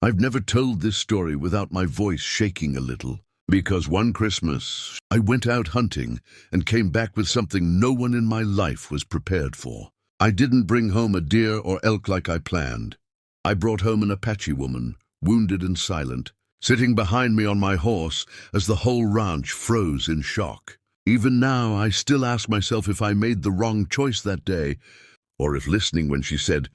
I've never told this story without my voice shaking a little, because one Christmas I went out hunting and came back with something no one in my life was prepared for. I didn't bring home a deer or elk like I planned. I brought home an Apache woman, wounded and silent, sitting behind me on my horse as the whole ranch froze in shock. Even now, I still ask myself if I made the wrong choice that day, or if listening when she said,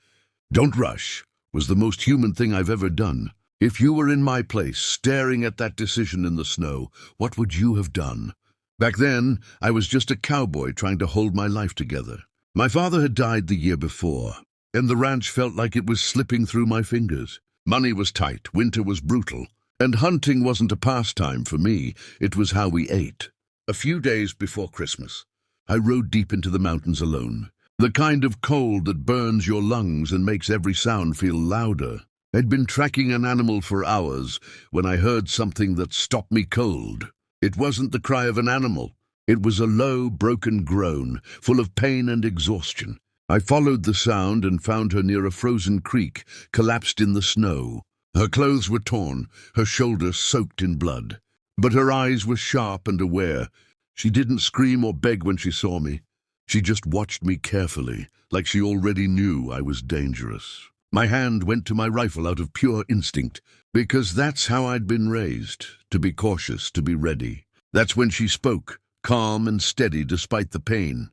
"Don't rush," was the most human thing I've ever done. If you were in my place, staring at that decision in the snow, what would you have done? Back then, I was just a cowboy trying to hold my life together. My father had died the year before, and the ranch felt like it was slipping through my fingers. Money was tight, winter was brutal, and hunting wasn't a pastime for me, it was how we ate. A few days before Christmas, I rode deep into the mountains alone. The kind of cold that burns your lungs and makes every sound feel louder. I'd been tracking an animal for hours when I heard something that stopped me cold. It wasn't the cry of an animal. It was a low, broken groan, full of pain and exhaustion. I followed the sound and found her near a frozen creek, collapsed in the snow. Her clothes were torn, her shoulders soaked in blood. But her eyes were sharp and aware. She didn't scream or beg when she saw me. She just watched me carefully, like she already knew I was dangerous. My hand went to my rifle out of pure instinct, because that's how I'd been raised, to be cautious, to be ready. That's when she spoke, calm and steady despite the pain.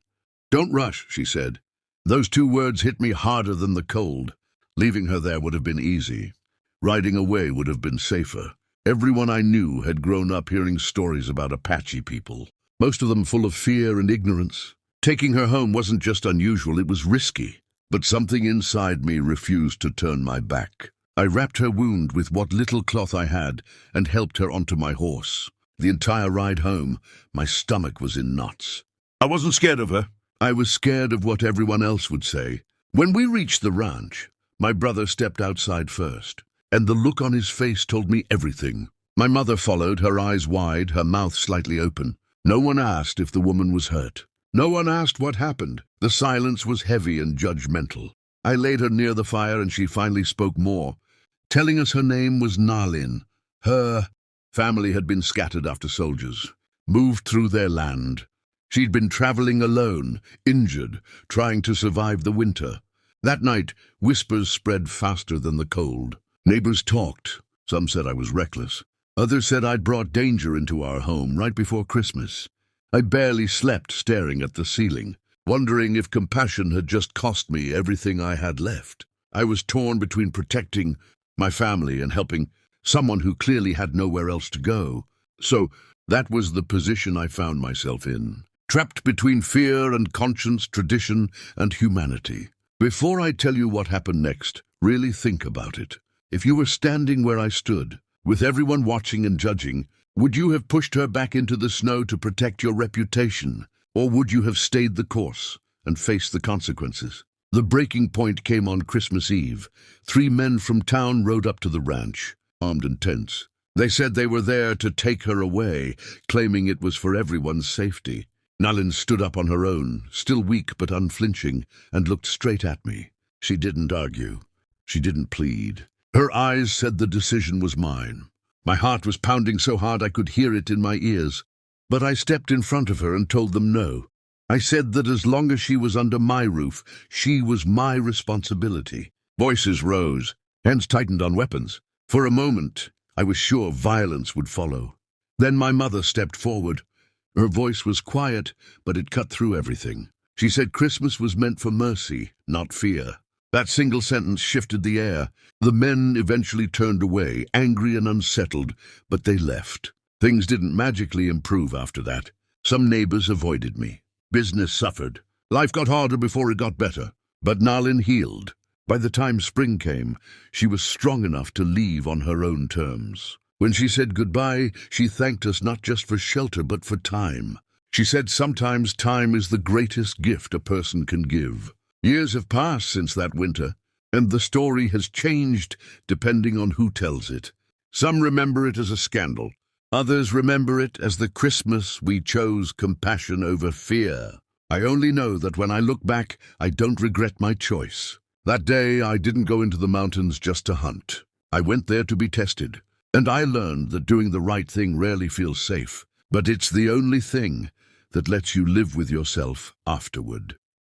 "Don't rush," she said. Those two words hit me harder than the cold. Leaving her there would have been easy. Riding away would have been safer. Everyone I knew had grown up hearing stories about Apache people, most of them full of fear and ignorance. Taking her home wasn't just unusual, it was risky. But something inside me refused to turn my back. I wrapped her wound with what little cloth I had and helped her onto my horse. The entire ride home, my stomach was in knots. I wasn't scared of her. I was scared of what everyone else would say. When we reached the ranch, my brother stepped outside first, and the look on his face told me everything. My mother followed, her eyes wide, her mouth slightly open. No one asked if the woman was hurt. No one asked what happened. The silence was heavy and judgmental. I laid her near the fire and she finally spoke more, telling us her name was Nalin. Her family had been scattered after soldiers, moved through their land. She'd been traveling alone, injured, trying to survive the winter. That night, whispers spread faster than the cold. Neighbors talked. Some said I was reckless. Others said I'd brought danger into our home right before Christmas. I barely slept, staring at the ceiling, wondering if compassion had just cost me everything I had left. I was torn between protecting my family and helping someone who clearly had nowhere else to go. So that was the position I found myself in, trapped between fear and conscience, tradition and humanity. Before I tell you what happened next, really think about it. If you were standing where I stood, with everyone watching and judging, would you have pushed her back into the snow to protect your reputation? Or would you have stayed the course and faced the consequences? The breaking point came on Christmas Eve. 3 men from town rode up to the ranch, armed and tense. They said they were there to take her away, claiming it was for everyone's safety. Nalin stood up on her own, still weak but unflinching, and looked straight at me. She didn't argue. She didn't plead. Her eyes said the decision was mine. My heart was pounding so hard I could hear it in my ears. But I stepped in front of her and told them no. I said that as long as she was under my roof, she was my responsibility. Voices rose, hands tightened on weapons. For a moment, I was sure violence would follow. Then my mother stepped forward. Her voice was quiet, but it cut through everything. She said Christmas was meant for mercy, not fear. That single sentence shifted the air. The men eventually turned away, angry and unsettled, but they left. Things didn't magically improve after that. Some neighbors avoided me. Business suffered. Life got harder before it got better. But Nalin healed. By the time spring came, she was strong enough to leave on her own terms. When she said goodbye, she thanked us not just for shelter, but for time. She said sometimes time is the greatest gift a person can give. Years have passed since that winter, and the story has changed depending on who tells it. Some remember it as a scandal. Others remember it as the Christmas we chose compassion over fear. I only know that when I look back, I don't regret my choice. That day, I didn't go into the mountains just to hunt. I went there to be tested, and I learned that doing the right thing rarely feels safe, but it's the only thing that lets you live with yourself afterward.